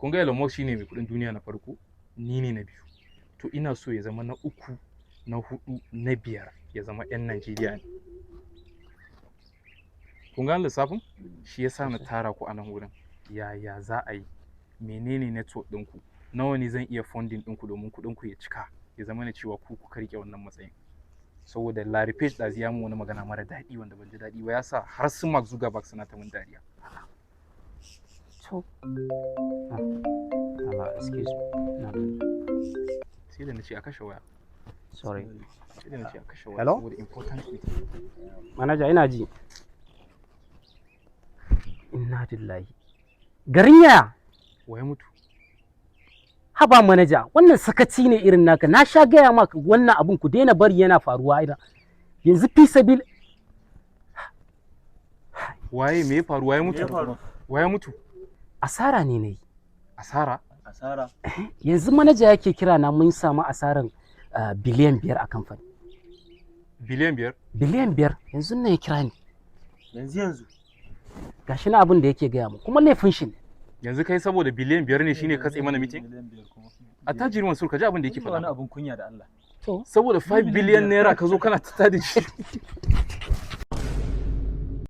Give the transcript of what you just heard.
kun ga Elon Musk shine mai kuɗin duniya na farko, ni ne na biyu. To ina so ya zama na uku, na hudu, na biyar ya zama 'yan Najeriya ne. Kun gane lissafin? Shi yasa na tara ku a nan wurin. Yaya za a yi? Menene network ɗinku? Nawa ne zan iya funding ɗinku domin kuɗinku ya cika? Ya zama na cewa ku kuka riƙe wannan matsayin. Saboda Larry Page ɗazu ya mun wani magana mara daɗi wanda ban ji daɗi ba, ya sa har su Mark Zuckerberg suna ta mun dariya. To. Allah, excuse me. Sai da na ce a kashe waya. Sorry. Sai da na ce a kashe waya. Hello? Saboda important meeting. Manaja ina ji. Inna lillahi. Garin yaya? Wa ya mutu? Haba manaja, wannan sakaci ne irin naka. Na sha gaya maka wannan abun ku daina bari yana faruwa ina. Yanzu fi sabil. Waye me ya faru? Wa ya mutu? Wa ya mutu? Asara ne nayi. Asara? Asara. Yanzu manaja yake kira na mun samu asaran biliyan 5 a kamfani. Biliyan 5? Biliyan 5 yanzu ne ya kira ni. Yanzu. Gashi na abin da yake gaya mu kuma laifin shi ne. Yanzu kai saboda biliyan 5 ne shine katse mana mitin? A tajirin Mansur ka ji abin da yake faɗa. Wani abun kunya da Allah. To. Saboda 5 biliyan naira ka zo kana ta tada shi.